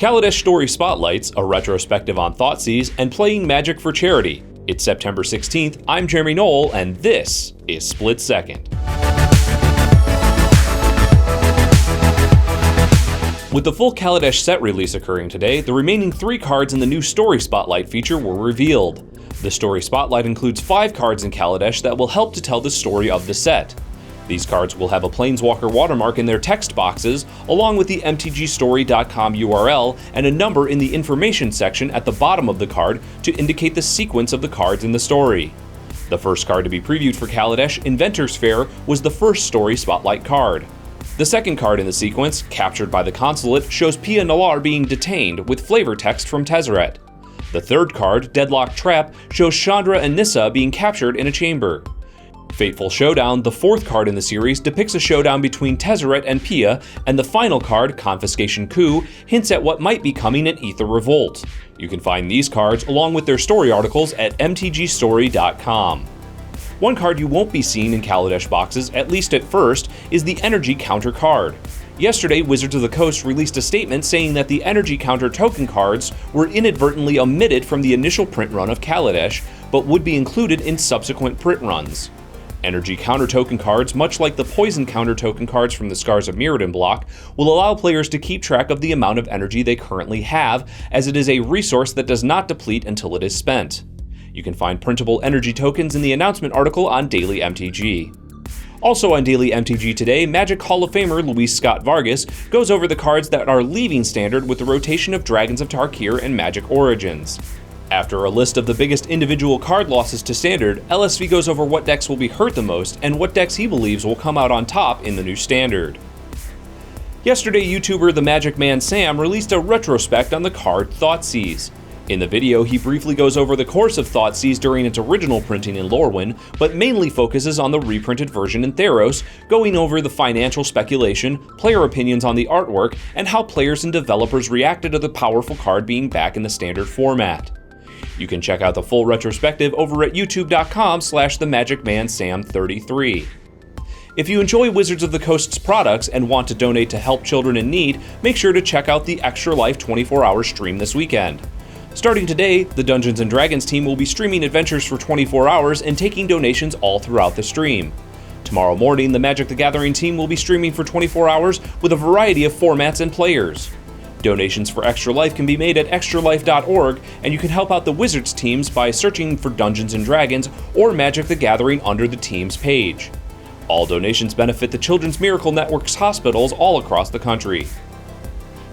Kaladesh Story Spotlights, a retrospective on Thoughtseize and playing Magic for charity. It's September 16th, I'm Jeremy Knoll, and this is Split Second. With the full Kaladesh set release occurring today, the remaining 3 cards in the new Story Spotlight feature were revealed. The Story Spotlight includes 5 cards in Kaladesh that will help to tell the story of the set. These cards will have a Planeswalker watermark in their text boxes, along with the mtgstory.com URL and a number in the information section at the bottom of the card to indicate the sequence of the cards in the story. The first card to be previewed for Kaladesh, Inventor's Fair, was the first Story Spotlight card. The second card in the sequence, Captured by the Consulate, shows Pia Nalaar being detained with flavor text from Tezzeret. The third card, Deadlock Trap, shows Chandra and Nissa being captured in a chamber. Fateful Showdown, the fourth card in the series, depicts a showdown between Tezzeret and Pia, and the final card, Confiscation Coup, hints at what might be coming in Aether Revolt. You can find these cards along with their story articles at mtgstory.com. One card you won't be seeing in Kaladesh boxes, at least at first, is the Energy Counter card. Yesterday, Wizards of the Coast released a statement saying that the Energy Counter token cards were inadvertently omitted from the initial print run of Kaladesh, but would be included in subsequent print runs. Energy Counter token cards, much like the Poison Counter token cards from the Scars of Mirrodin block, will allow players to keep track of the amount of energy they currently have, as it is a resource that does not deplete until it is spent. You can find printable energy tokens in the announcement article on Daily MTG. Also on Daily MTG today, Magic Hall of Famer Luis Scott Vargas goes over the cards that are leaving Standard with the rotation of Dragons of Tarkir and Magic Origins. After a list of the biggest individual card losses to Standard, LSV goes over what decks will be hurt the most and what decks he believes will come out on top in the new Standard. Yesterday, YouTuber The Magic Man Sam released a retrospect on the card Thoughtseize. In the video, he briefly goes over the course of Thoughtseize during its original printing in Lorwyn, but mainly focuses on the reprinted version in Theros, going over the financial speculation, player opinions on the artwork, and how players and developers reacted to the powerful card being back in the Standard format. You can check out the full retrospective over at youtube.com/themagicmansam33. If you enjoy Wizards of the Coast's products and want to donate to help children in need, make sure to check out the Extra Life 24-hour stream this weekend. Starting today, the Dungeons & Dragons team will be streaming adventures for 24 hours and taking donations all throughout the stream. Tomorrow morning, the Magic the Gathering team will be streaming for 24 hours with a variety of formats and players. Donations for Extra Life can be made at extralife.org, and you can help out the Wizards teams by searching for Dungeons & Dragons or Magic the Gathering under the team's page. All donations benefit the Children's Miracle Network's hospitals all across the country.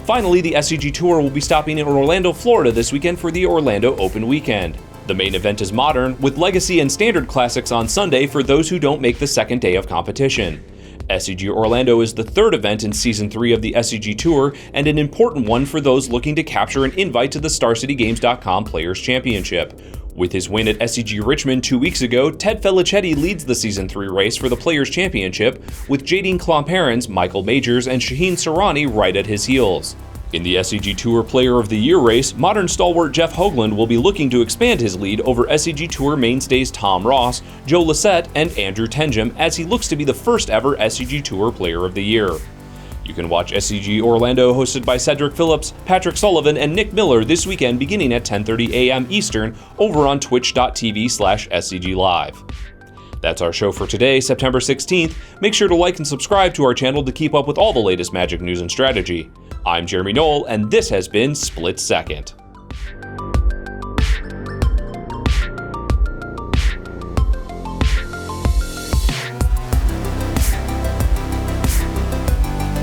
Finally, the SCG Tour will be stopping in Orlando, Florida this weekend for the Orlando Open Weekend. The main event is Modern, with Legacy and Standard Classics on Sunday for those who don't make the second day of competition. SCG Orlando is the third event in Season 3 of the SCG Tour, and an important one for those looking to capture an invite to the StarCityGames.com Players' Championship. With his win at SCG Richmond 2 weeks ago, Ted Felicetti leads the Season 3 race for the Players' Championship, with Jadine Clomperens, Michael Majors, and Shaheen Sarani right at his heels. In the SCG Tour Player of the Year race, Modern stalwart Jeff Hoagland will be looking to expand his lead over SCG Tour mainstays Tom Ross, Joe Lissette, and Andrew Tenjum as he looks to be the first ever SCG Tour Player of the Year. You can watch SCG Orlando hosted by Cedric Phillips, Patrick Sullivan, and Nick Miller this weekend beginning at 10:30 a.m. Eastern over on twitch.tv/SCG Live. That's our show for today, September 16th. Make sure to like and subscribe to our channel to keep up with all the latest Magic news and strategy. I'm Jeremy Knoll, and this has been Split Second.